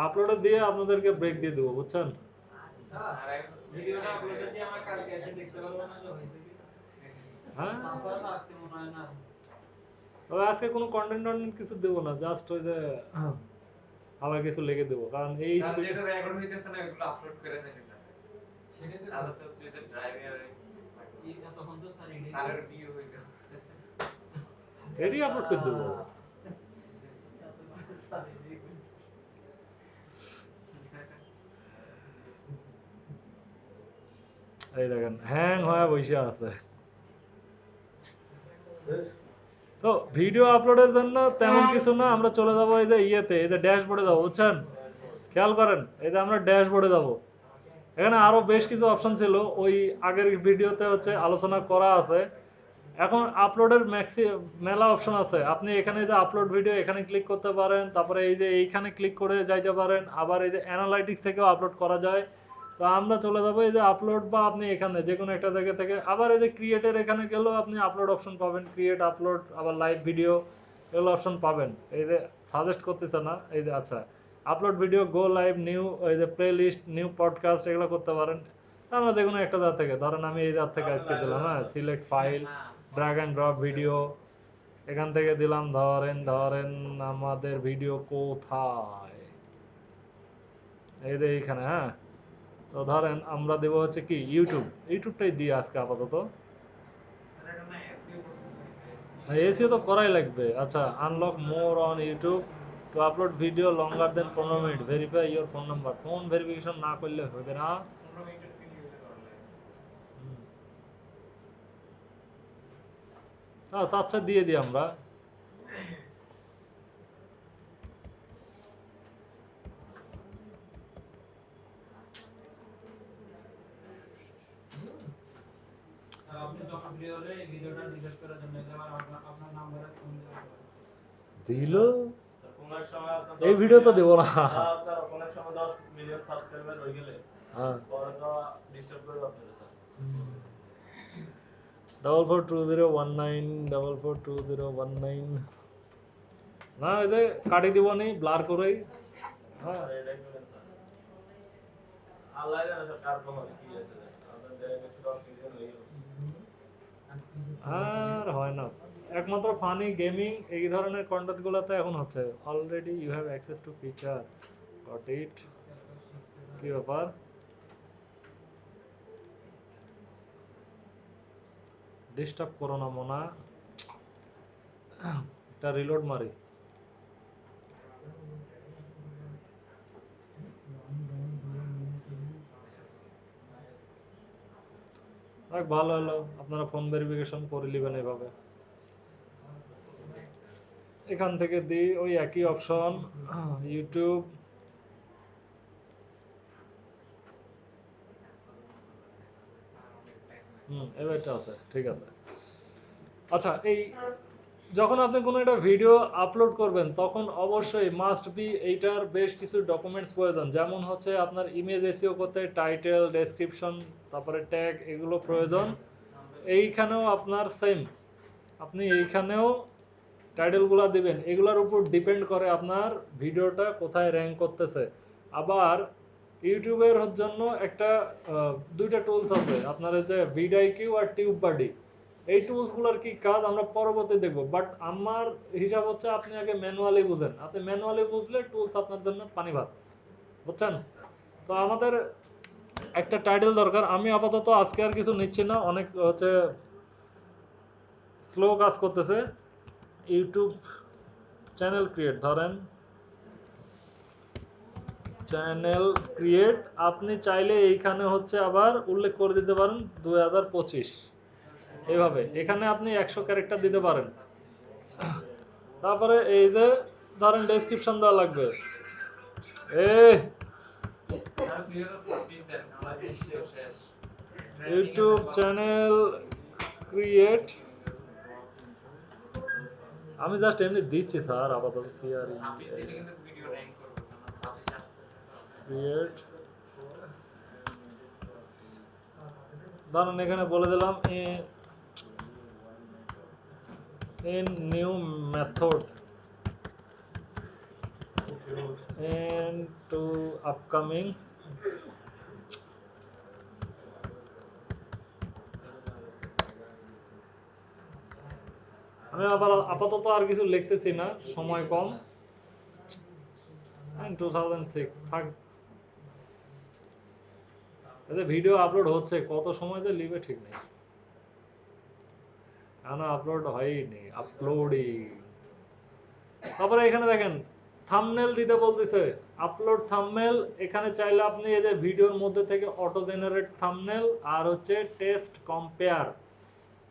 আপলোডে দিয়ে আপনাদেরকে ব্রেক দিয়ে দেবো বুঝছেন। স্যার ভিডিওটা আপলোড দিয়ে আমরা কালকে এসে দেখতে পারবো না যে হয়েছে কি? হ্যাঁ না স্যার না, আজকে মনে হয় না। তবে আজকে কোনো কন্টেন্ট কিছু দেবো না, জাস্ট ওই যে আবার কিছু লিখে দেবো, কারণ এই স্যার যেটা রেকর্ড হইতেছে না ওগুলো আপলোড করে দেন এটা সেটাই তো তাহলে তো হচ্ছে যে ড্রাইভার এই তখন তো স্যার এডিট স্যারের ভিউ হইতো এটি আপলোড করে দেবো। স্যার এডিট এই দেখেন হ্যাং হয়ে বসে আছে। তো ভিডিও আপলোডের জন্য তেমন কিছু না, আমরা চলে যাবো এই যে ইয়েতে, এই যে ড্যাশবোর্ডে যাবো বুঝছেন, খেয়াল করেন এই যে আমরা ড্যাশবোর্ডে যাবো, এখানে আরো বেশ কিছু অপশন ছিল ওই আগের ভিডিওতে হচ্ছে আলোচনা করা আছে। এখন আপলোডের মেলা অপশন আছে, আপনি এখানে যে আপলোড ভিডিও এখানে ক্লিক করতে পারেন, তারপরে এই যে এইখানে ক্লিক করে যাইতে পারেন, আবার এই যে অ্যানালাইটিক্স থেকেও আপলোড করা যায়। তো আমরা চলে যাবো এই যে আপলোড, বা আপনি এখানে যে কোনো একটা জায়গা থেকে আবার এই যে ক্রিয়েটের এখানে গেলেও আপনি আপলোড অপশন পাবেন, ক্রিয়েট আপলোড আবার লাইভ ভিডিও এগুলো অপশন পাবেন। এই যে সাজেস্ট করতেছে না এই যে আচ্ছা আপলোড ভিডিও গো লাইভ নিউ এই যে প্লে লিস্ট নিউ পডকাস্ট এগুলো করতে পারেন। আমরা যে কোনো একটা জায়গা থেকে ধরেন আমি এই জায়গা থেকে আজকে দিলাম, হ্যাঁ select file drag and drop video, এখান থেকে দিলাম ধরেন আমাদের ভিডিও কোথায়, এই যে এইখানে। হ্যাঁ তো ধরেন আমরা দেবো হচ্ছে কি ইউটিউবটাই দিয়ে আজকে আপাতত, স্যার এটা না এসইও করতে হইছে এসিও তো করাই লাগবে। আচ্ছা unlock more on YouTube to upload video longer than 15 minute, verify your phone number, phone verification না করলে হবে না। 15 মিনিটের ভিডিও হইলে করা লাগে আচ্ছা আচ্ছা দিয়ে দিই আমরা। স্যার আপনি জনপ্রিয় হলে এই ভিডিওটা ডিলিট করার জন্য এবার আপনার নাম্বারে ফোন দেওয়া হবে। দিল কোন এক সময় আপনার এই ভিডিও তো দেবো না। আপনার কোন এক সময় 10 মিলিয়ন সাবস্ক্রাইবার হয়ে গেলে হ্যাঁ পরে তো ডিস্টার্ব করবে আপনাদের স্যার। 442019 না এই যে কাটি দিব নি ব্লার করেই। হ্যাঁ স্যার এটাই করেন স্যার। আল্লাহ জানে স্যার কার কপালে কি আছে স্যার। আপনাদের দেখা গেছে 10 মিলিয়ন হয়ে গেল। আর হয় না, একমাত্র ফানি গেমিং এই ধরনের কন্টেন্ট গুলোতে এখন হচ্ছে already you have access to feature got it. কি ব্যাপার ডিস্টার্ব করো না মোনা, এটা রিলোড মারি। যাক ভালো হলো আপনারা ফোন ভেরিফিকেশন করে নেবেন এভাবে। এখান থেকে দিই ওই একই অপশন ইউটিউব, এবারটা আছে, ঠিক আছে। আচ্ছা, এই যখন আপনি কোনো একটা ভিডিও আপলোড করবেন তখন অবশ্যই মাস্ট বি এইটার বেশ কিছু ডকুমেন্টস প্রয়োজন, যেমন হচ্ছে আপনার ইমেজ এসইও করতে টাইটেল, ডেসক্রিপশন, তারপরে ট্যাগ, এগুলো প্রয়োজন। এইখানেও আপনার সেম, আপনি এইখানেও টাইটেলগুলো দিবেন, এগুলোর উপর ডিপেন্ড করে আপনার ভিডিওটা কোথায় র্যাঙ্ক করতেছে। আবার ইউটিউবের জন্য একটা দুইটা টুলস আছে আপনার, এই যে ভিডিআইকিউ আর টিউববাডি। এই টুলসগুলোর কি কাজ আমরা পরবর্তী দেখব, বাট আমার হিসাব হচ্ছে আপনি আগে ম্যানুয়ালি বুঝেন। আপনি ম্যানুয়ালি বুঝলে টুলস আপনার জন্য পানি ভাত, বুঝছেন? তো আমাদের একটা টাইটেল দরকার। আমি আপাতত আজকে আর কিছু নিচ্ছি না, অনেক হচ্ছে স্লো কাজ করতেছে। ইউটিউব চ্যানেল ক্রিয়েট, ধরেন চ্যানেল ক্রিয়েট, আপনি চাইলে এইখানে হচ্ছে আবার উল্লেখ করে দিতে পারেন 2025, এইভাবে এখানে আপনি 100 ক্যারেক্টার দিতে পারেন। তারপরে এই যে ধরেন ডেসক্রিপশন দেওয়া লাগবে, ইউটিউব চ্যানেল ক্রিয়েট, আমি জাস্ট এমনি দিচ্ছি স্যার আপাতত সিআরই ক্রিয়েট। ধরুন এখানে বলে দিলাম in new method and to upcoming আমি আপাতত আর কিছু লিখতেছি না, সময় কম। 2006 থাক, এতে ভিডিও আপলোড হচ্ছে, কত সময় যে লিবে ঠিক নেই, এখনো আপলোড হয়নি, আপলোডিং। তারপরে এখানে দেখেন থাম্বনেল দিতে বলতেছে, আপলোড থাম্বনেল। এখানে চাইলে আপনি এই যে ভিডিওর মধ্যে থেকে অটো জেনারেট থাম্বনেল আর হচ্ছে টেস্ট কম্পেয়ার।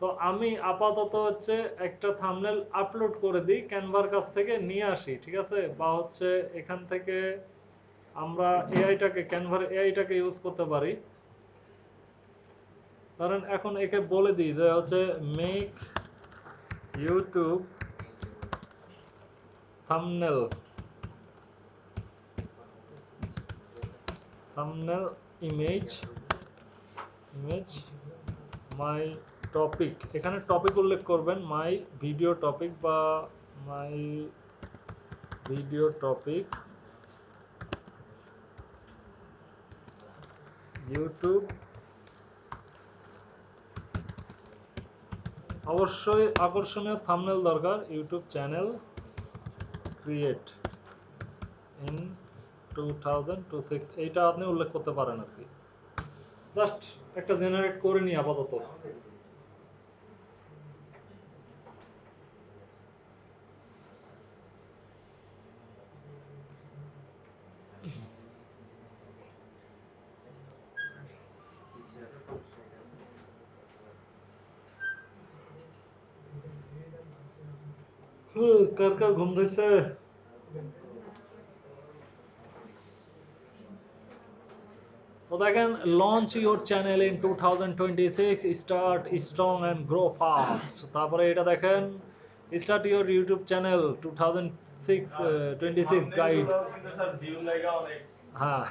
তো আমি আপাতত হচ্ছে একটা থাম্বনেল আপলোড করে দিই, ক্যানভার কাছ থেকে নিয়ে আসি, ঠিক আছে? বা হচ্ছে এখান থেকে আমরা এআইটাকে, ক্যানভার এআইটাকে ইউজ করতে পারি। কারণ এখন একে বলে দিই যে হচ্ছে make YouTube thumbnail, thumbnail image my topic. এখানে টপিক উল্লেখ করবেন, মাই ভিডিও টপিক বা মাই ভিডিও টপিক ইউটিউব। অবশ্যই আকর্ষণীয় থাম্বনেল দরকার, ইউটিউব চ্যানেল ক্রিয়েট ইন 2026, এইটা আপনি উল্লেখ করতে পারেন আর কি। জাস্ট একটা জেনারেট করে নিই আপাতত। কার কার ঘুম ধরছে? তো দেখেন, launch your channel in 2026, start strong and grow fast. তারপরে এটা দেখেন, start your YouTube channel 2026 guide. কিন্তু স্যার ভিউ লাগা অনেক। হ্যাঁ,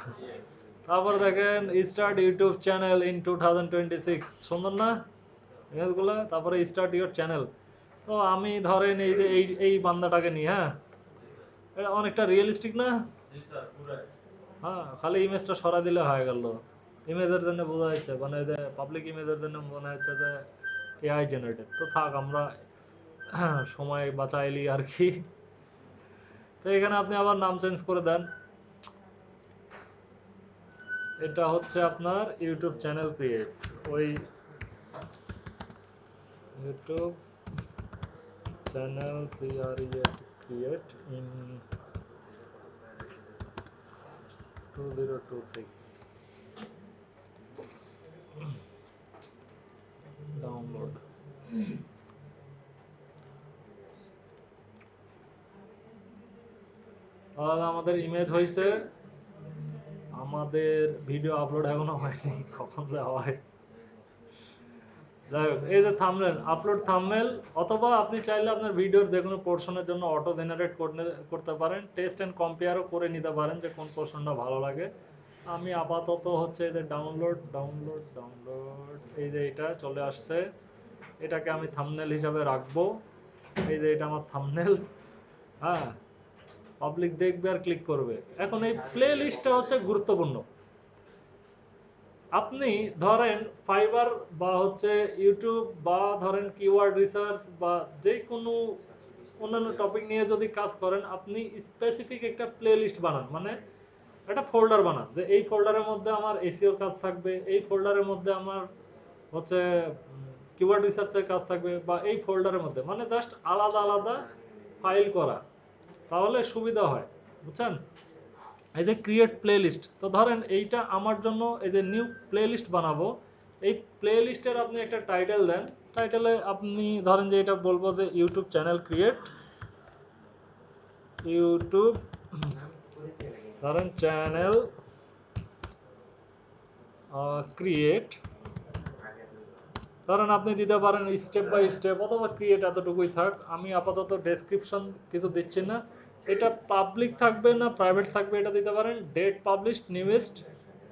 তারপরে দেখেন স্টার্ট ইউটিউব চ্যানেল ইন 2026, সুন্দর না ইমেজগুলো? তারপরে স্টার্ট ইউর চ্যানেল। তো আমি ধরেন এই যে এই বান্দাটাকে নিই, হ্যাঁ, এটা অনেকটা রিয়েলিস্টিক না? জি স্যার পুরাই। হ্যাঁ, খালি ইমেজটা সরা দিলে হয়ে গেল। ইমেজের জন্য বোঝা যাচ্ছে, মানে যে পাবলিক ইমেজের জন্য মনে হচ্ছে যে এআই জেনারেটেড। তো থাক, আমরা সময় বাঁচাইলি আর কি। তো এখানে আপনি আবার নাম চেঞ্জ করে দেন, এটা হচ্ছে আপনার ইউটিউব চ্যানেল ক্রিয়েট, ওই YouTube channel create in 2026 download. তাহলে আমাদের ইমেজ হয়েছে, আমাদের ভিডিও আপলোড এখনো হয়নি, কখন যে হয়। যাই হোক, এই যে থাম্বনেল, আপলোড থাম্বনেল, অথবা আপনি চাইলে আপনার ভিডিওর যে কোনো পোর্শনের জন্য অটো জেনারেট করতে পারেন, টেস্ট অ্যান্ড কম্পেয়ারও করে নিতে পারেন যে কোন পোর্শনটা ভালো লাগে। আমি আপাতত হচ্ছে এই যে ডাউনলোড, এই যে এটা চলে আসছে, এটাকে আমি থাম্বনেল হিসাবে রাখবো। এই যে এটা আমার থাম্বনেল। হ্যাঁ, পাবলিক দেখবে আর ক্লিক করবে। এখন এই প্লে লিস্টটা হচ্ছে গুরুত্বপূর্ণ। আপনি ধরেন ফাইবার বা হচ্ছে ইউটিউব বা ধরেন কিওয়ার্ড রিসার্চ বা যে কোনো অন্যান্য টপিক নিয়ে যদি কাজ করেন, আপনি স্পেসিফিক একটা প্লে লিস্ট বানান, মানে একটা ফোল্ডার বানান যে এই ফোল্ডারের মধ্যে আমার এসইওর কাজ থাকবে, এই ফোল্ডারের মধ্যে আমার হচ্ছে কিওয়ার্ড রিসার্চের কাজ থাকবে, বা এই ফোল্ডারের মধ্যে, মানে জাস্ট আলাদা আলাদা ফাইল করা, তাহলে সুবিধা হয়, বুঝছেন? এই যে ক্রিয়েট প্লেলিস্ট, তো ধরেন এইটা আমার জন্য এই যে নিউ প্লেলিস্ট বানাবো, এই প্লেলিস্টের আপনি একটা টাইটেল দেন। টাইটেলে আপনি ধরেন যে এটা বলবো যে ইউটিউব চ্যানেল ক্রিয়েট, ইউটিউব ধরেন চ্যানেল ক্রিয়েট, ধরেন আপনি দিতে পারেন স্টেপ বাই স্টেপ, অথবা ক্রিয়েট, এতটুকুই থাক। আমি আপাতত ডেসক্রিপশন কিছু দিচ্ছি না। এটা পাবলিক থাকবে না প্রাইভেট থাকবে এটা দিতে পারেন। ডেট পাবলিশড, নিউয়েস্ট,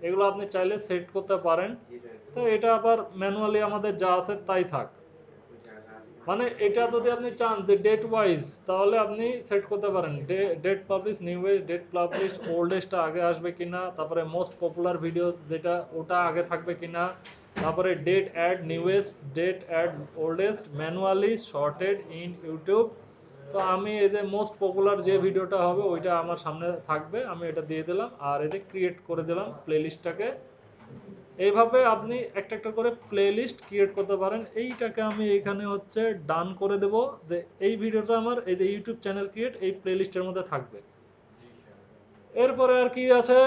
এগুলো আপনি চাইলে সেট করতে পারেন। তো এটা আবার ম্যানুয়ালি আমাদের যা আছে তাই থাক। মানে এটা যদি আপনি চান যে ডেট ওয়াইজ, তাহলে আপনি সেট করতে পারেন date publish, newest, date publish, ওল্ডেস্টটা আগে আসবে কিনা, তারপরে মোস্ট পপুলার ভিডিও যেটা ওটা আগে থাকবে কিনা, তারপরে date add newest, date add oldest, manually sorted in YouTube. তো আমি এই যে মোস্ট পপুলার যে ভিডিওটা হবে ওইটা আমার সামনে থাকবে, আমি এটা দিয়ে দিলাম, আর এই যে ক্রিয়েট করে দিলাম প্লেলিস্টটাকে। এইভাবে আপনি একটা একটা করে প্লেলিস্ট ক্রিয়েট করতে পারেন। এইটাকে আমি এখানে হচ্ছে ডান করে দেব, যে এই ভিডিওটা আমার এই যে ইউটিউব চ্যানেল ক্রিয়েট এই প্লেলিস্টের মধ্যে থাকবে। এরপরে আর কি আছে,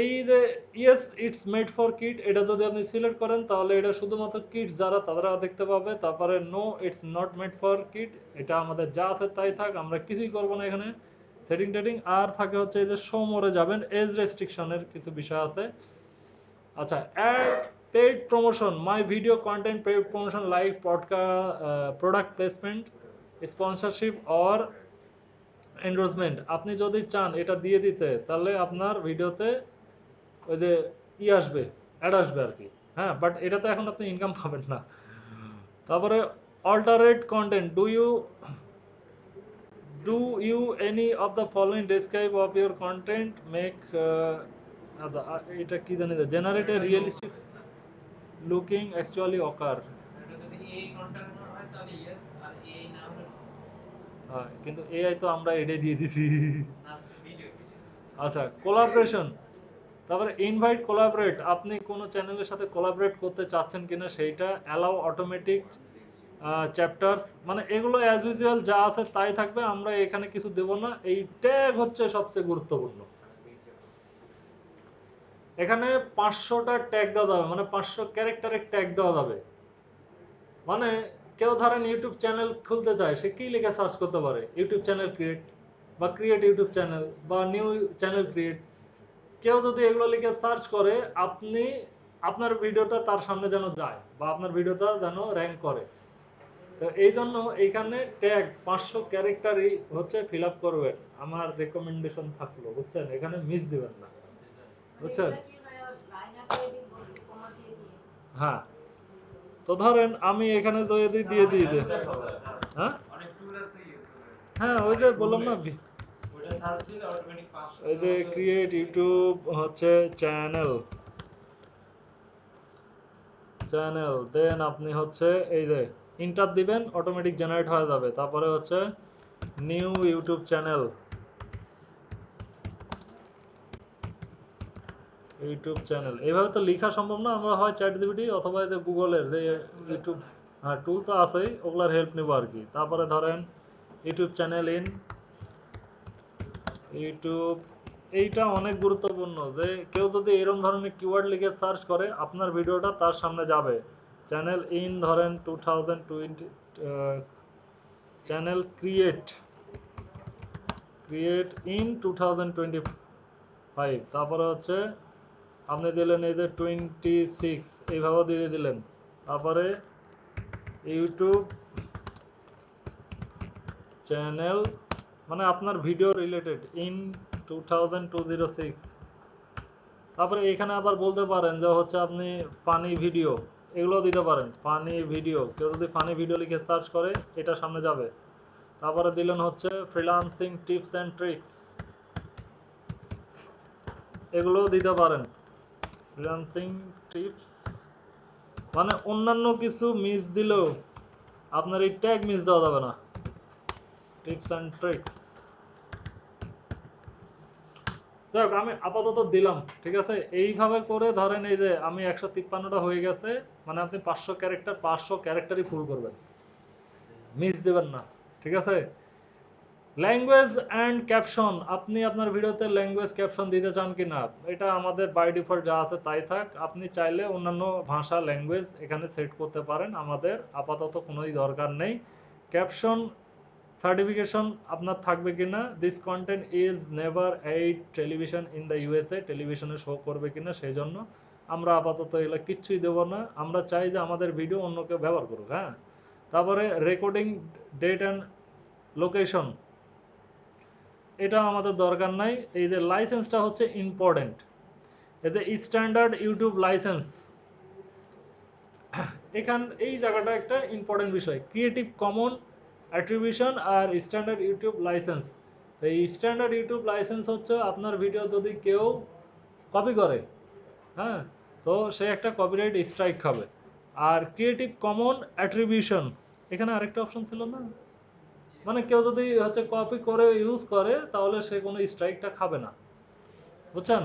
এই যে yes it's made for kid, এটা যদি আপনি সিলেক্ট করেন তাহলে এটা শুধুমাত্র কিডস যারা তারা দেখতে পাবে। তারপরে no it's not made for kid, এটা আমাদের যা আছে তাই থাক, আমরা কিছুই করব না এখানে। সেটিং টেটিং আর থাকে হচ্ছে এই যে শো মোরে যাবেন, এজ রেস্ট্রিকশনের কিছু বিষয় আছে। আচ্ছা, ad paid promotion, my video content paid promotion like product placement, sponsorship or endorsement. আপনি যদি চান এটা দিয়ে দিতে, তাহলে আপনার ভিডিওতে ওই যে আসবে, অ্যাড আসবে আর কি। হ্যাঁ, বাট এটাতে এখন আপনি ইনকাম পাবেন না। তারপরে altered content, do you any of the following describe of your content make, আচ্ছা এটা কি জানি, generate a realistic looking actually occur. এটা যদি এই কন্টেন্ট হয় তাহলে ইয়েস, আর এই না হলে নো। হ্যাঁ, কিন্তু এআই তো আমরা এটাই দিয়ে দিছি। না, ভিডিও আচ্ছা, কোলাবরেশন, তারপরে ইনভাইট কোলাবরেট, আপনি কোনো চ্যানেলের সাথে কোলাবরেট করতে চাচ্ছেন কিনা সেইটা, অ্যালাউ অটোমেটিক চ্যাপ্টার্স, মানে এগুলো অ্যাজ ইউজুয়াল যা আছে তাই থাকবে, আমরা এখানে কিছু দেব না। এই ট্যাগ হচ্ছে সবচেয়ে গুরুত্বপূর্ণ। এখানে 500টা ট্যাগ দেওয়া যাবে, মানে 500 ক্যারেক্টারের ট্যাগ দেওয়া যাবে। মানে কেউ ধরেন ইউটিউব চ্যানেল খুলতে চায়, সে কি লিখে সার্চ করতে পারে, ইউটিউব চ্যানেল ক্রিয়েট, বা ক্রিয়েট ইউটিউব চ্যানেল, বা নিউ চ্যানেল ক্রিয়েট। কেউ যদি এগুলো লিখে সার্চ করে, আপনি আপনার ভিডিওটা তার সামনে যেন যায়, বা আপনার ভিডিওটা যেন র্যাঙ্ক করে। তো এই জন্য এইখানে ট্যাগ 500 ক্যারেক্টারই হচ্ছে ফিল আপ করবেন, আমার রেকমেন্ডেশন থাকলো, বুঝছেন? এখানে মিস দিবেন না, বুঝছেন? এগুলা কি ভাইয়া লাইন আপে দিব, কমা দিয়ে দিয়ে? হ্যাঁ, তো ধরেন আমি এখানে যদি দিয়ে দিই যে, হ্যাঁ অনেক টুল আছে ইউটিউবে, হ্যাঁ, ওই যে বললাম না, ওটা সার্চ দিলে অটোমেটিক 500 এই যে ক্রিয়েট ইউটিউব হচ্ছে চ্যানেল, দেন আপনি হচ্ছে এই যে ইন্টার দিবেন, অটোমেটিক জেনারেট হয়ে যাবে। তারপরে হচ্ছে নিউ ইউটিউব চ্যানেল, এইভাবে তো লেখা সম্ভব না, আমরা হয় চ্যাট জিপিটি অথবা এই যে গুগলের যে ইউটিউব, হ্যাঁ টুল তো আছেই, ওগুলার হেল্প নেব আর কি। তারপরে ধরেন ইউটিউব চ্যানেল ইন ইউটিউব, এইটা অনেক গুরুত্বপূর্ণ যে কেউ যদি এরকম ধরনের কিওয়ার্ড লিখে সার্চ করে, আপনার ভিডিওটা তার সামনে যাবে। চ্যানেল ইন ধরেন 2020, চ্যানেল ক্রিয়েট ইন 2025, তারপরে হচ্ছে আপনি দিলেন এই যে 26, এইভাবে দিয়ে দিলেন। তারপরে ইউটিউব চ্যানেল মানে আপনার ভিডিও রিলেটেড ইন 2006। তারপরে এখানে আবার বলতে পারেন যে হচ্ছে আপনি ফানি ভিডিও, এগুলো দিতে পারেন। ফানি ভিডিও, কেউ যদি ফানি ভিডিও লিখে সার্চ করে এটা সামনে যাবে। তারপরে দিলেন হচ্ছে ফ্রিল্যান্সিং টিপস অ্যান্ড ট্রিক্স, এগুলোও দিতে পারেন। ফ্রিল্যান্সিং টিপস মানে অন্যান্য কিছু মিস দিলেও আপনার এই ট্যাগ মিস দেওয়া যাবে না। টিপস অ্যান্ড ট্রিক্স, যাই হোক আমি আপাতত দিলাম, ঠিক আছে। এইভাবে করে ধরেন এই যে আমি 153টা হয়ে গেছে, মানে আপনি 500 ক্যারেক্টারই ফুল করবেন, মিস দেবেন না, ঠিক আছে। ল্যাঙ্গুয়েজ অ্যান্ড ক্যাপশন, আপনি আপনার ভিডিওতে ল্যাঙ্গুয়েজ ক্যাপশন দিতে চান কি না, এটা আমাদের বাই ডিফল্ট যা আছে তাই থাক। আপনি চাইলে অন্যান্য ভাষা ল্যাঙ্গুয়েজ এখানে সেট করতে পারেন, আমাদের আপাতত কোনোই দরকার নেই। ক্যাপশন সার্টিফিকেশন আপনার থাকবে কিনা, this content is never aid television in the USA, টেলিভিশনে শো করবে কিনা সেই জন্য আমরা আপাতত এগুলো কিচ্ছুই দেবো না। আমরা চাই যে আমাদের ভিডিও অন্য কেউ ব্যবহার করুক, হ্যাঁ। তারপরে রেকর্ডিং ডেট অ্যান্ড লোকেশন, এটা আমাদের দরকার নাই। এই যে লাইসেন্সটা হচ্ছে ইম্পর্টেন্ট, এই যে স্ট্যান্ডার্ড ইউটিউব লাইসেন্স, এই জায়গাটা একটা ইম্পর্টেন্ট বিষয়। ক্রিয়েটিভ কমন অ্যাট্রিবিউশন আর স্ট্যান্ডার্ড ইউটিউব লাইসেন্স। তো এই স্ট্যান্ডার্ড ইউটিউব লাইসেন্স হচ্ছে আপনার ভিডিও যদি কেউ কপি করে, হ্যাঁ, তো সে একটা কপিরাইট স্ট্রাইক খাবে। আর ক্রিয়েটিভ কমন অ্যাট্রিবিউশন, এখানে আরেকটা অপশন ছিল না, মানে কেউ যদি হচ্ছে কপি করে ইউজ করে তাহলে সে কোনো স্ট্রাইকটা খাবে না, বুঝছেন।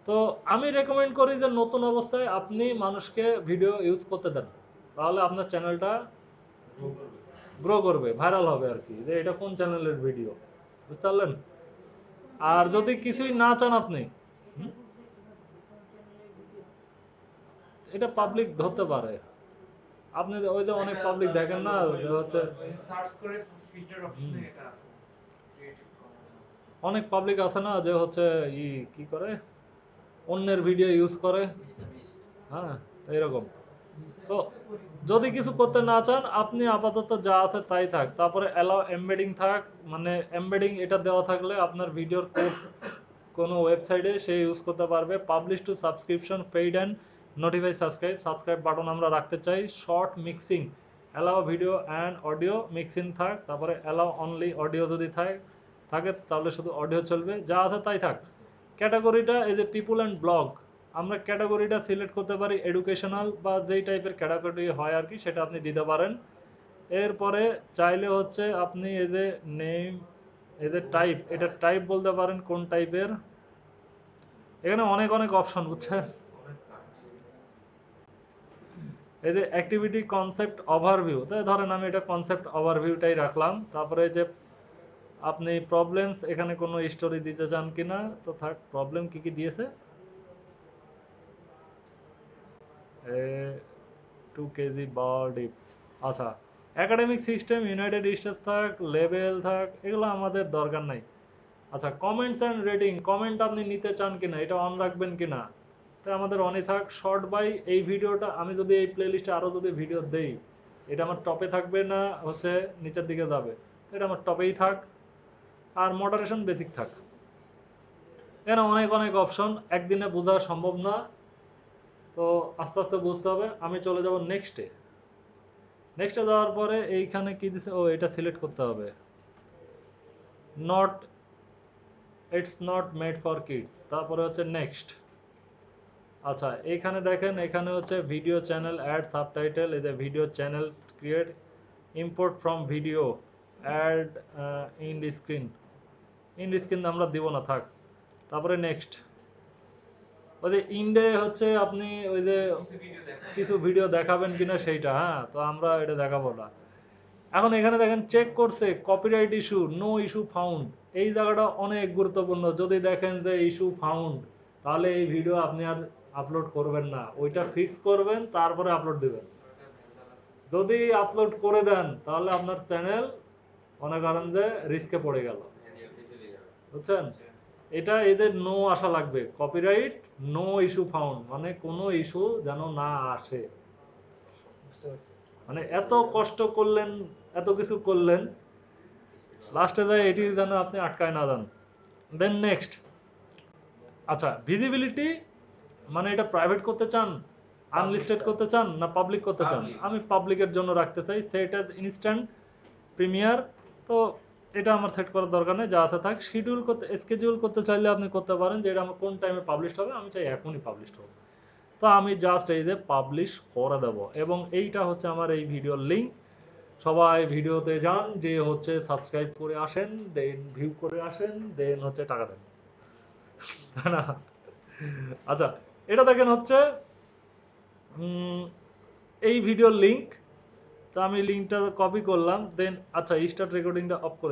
তো আমি রেকমেন্ড করি যে নতুন অবস্থায় আপনি মানুষকে ভিডিও ইউজ করতে দেন, তাহলে আপনার চ্যানেলটা গ্রো করবে, ভাইরাল হবে আর কি, যে এটা কোন চ্যানেলের ভিডিও, বুঝতে পারলেন। আর যদি কিছুই না চান আপনি, এটা বুঝবে কিভাবে যে কোন চ্যানেলের ভিডিও? এটা পাবলিক ধরতে পারে। আপনি ওই যে অনেক পাবলিক দেখেন না, যে হচ্ছে ওই সার্চ করে ফিল্টার অপশনে এটা আছে ক্রিয়েটিভ কমন্স। অনেক পাবলিক আছে না যে হচ্ছে কি করে অন্যের ভিডিও ইউজ করে, হ্যাঁ, এরকম। তো যদি কিছু করতে না চান আপনি আপাতত যা আছে তাই থাক। তারপরে অ্যালাউ এমবেডিং থাক, মানে এমবেডিং এটা দেওয়া থাকলে আপনার ভিডিওর কোড কোনো ওয়েবসাইটে সে ইউজ করতে পারবে। Publish two subscription paid and notify subscribe button আমরা রাখতে চাই। Short mixing, allow video and audio mixing থাক। তারপরে অ্যালাউ অনলি অডিও যদি থাকে তাহলে শুধু অডিও চলবে, যা আছে তাই থাক। ক্যাটাগরিটা এই যে পিপুল অ্যান্ড ব্লগ, আমরা ক্যাটাগরিটা সিলেক্ট করতে পারি এডুকেশনাল বা যেই টাইপের ক্যাটাগরি হয় আর কি, সেটা আপনি দিতে পারেন। এরপরে চাইলে হচ্ছে আপনি এই যে নেম, এই যে টাইপ, এটা টাইপ বলতে পারেন কোন টাইপের। এখানে অনেক অনেক অপশন, বুঝছেন। এই যে অ্যাক্টিভিটি কনসেপ্ট ওভারভিউ, তাই ধরেন আমি এটা কনসেপ্ট ওভারভিউটাই রাখলাম। তারপরে যে আপনি প্রবলেমস, এখানে কোনো স্টোরি দিতে চান কিনা, তো থাক। প্রবলেম কি কি দিয়েছে, 2 কেজি বার্ড, আচ্ছা। একাডেমিক সিস্টেম, ইউনাইটেড স্টেটস থাক, লেভেল থাক, এগুলো আমাদের দরকার নাই। আচ্ছা, কমেন্টস অ্যান্ড রেটিং, কমেন্ট আপনি নিতে চান কিনা, এটা অন রাখবেন কিনা, তাই আমাদের অনই থাক। শর্ট বাই, এই ভিডিওটা আমি যদি এই প্লেলিস্টে আরও যদি ভিডিও দেই, এটা আমার টপে থাকবে না হচ্ছে নিচের দিকে যাবে, তো এটা আমার টপেই থাক। আর মডারেশন বেসিক থাক। এখানে অনেক অনেক অপশন, একদিনে বোঝা সম্ভব না, তো আস্তে আস্তে বুঝতে হবে। আমি চলে যাব নেক্সটে যাওয়ার পরে এইখানে কি দিছে, ও এটা সিলেক্ট করতে হবে, not, it's not made for kids. তারপরে হচ্ছে নেক্সট। আচ্ছা, এইখানে দেখেন, এখানে হচ্ছে ভিডিও চ্যানেল অ্যাড সাবটাইটেল, এই যে video channel create, import from video, add end screen আমরা দিব না, থাক। তারপরে নেক্সট, ওই যে ইন্ডে হচ্ছে আপনি ওই যে কিছু ভিডিও দেখাবেন কিনা সেইটা, হ্যাঁ, তো আমরা এটা দেখাবো না। এখন এখানে দেখেন চেক করছে copyright issue, no issue found, এই জায়গাটা অনেক গুরুত্বপূর্ণ। যদি দেখেন যে ইস্যু ফাউন্ড, তাহলে এই ভিডিও আপনি আর আপলোড করবেন না, ওইটা ফিক্স করবেন তারপরে আপলোড দিবেন। যদি আপলোড করে দেন তাহলে আপনার চ্যানেল মনে করেন যে রিস্কে পড়ে গেল, বুঝছেন। এটা এদের নো আসা লাগবে, কপিরাইট নো ইস্যু ফাউন্ড, মানে কোনো ইস্যু যেন না আসে। বুঝতে পারছি। মানে এত কষ্ট করলেন, এত কিছু করলেন, লাস্টে যায় এটি যেন আপনি আটকায় না যান। দেন নেক্সট, আচ্ছা ভিজিবিলিটি মানে এটা প্রাইভেট করতে চান, আনলিস্টেড করতে চান, না পাবলিক করতে চান? আমি পাবলিকের জন্য রাখতে চাই, সেট অ্যাজ ইনস্ট্যান্ট প্রিমিয়ার। তো এটা আমার সেট করার দরকার নেই, যা আছে থাক। শিডিউল করতে, স্কেডিউল করতে চাইলে আপনি করতে পারেন যে এটা আমার কোন টাইমে পাবলিশ হবে, আমি চাই এখনই পাবলিশ হোক। তো আমি জাস্ট এই যে পাবলিশ করে দেব, এবং এইটা হচ্ছে আমার এই ভিডিওর লিঙ্ক। সবাই ভিডিওতে যান, যে হচ্ছে সাবস্ক্রাইব করে আসেন, দেন ভিউ করে আসেন, দেন হচ্ছে টাকা দেন, তাই না? আচ্ছা, এটা দেখেন হচ্ছে এই ভিডিওর লিঙ্ক। তো আমি লিঙ্কটা কপি করলাম, দেন আচ্ছা স্টার্ট রেকর্ডিংটা অফ করে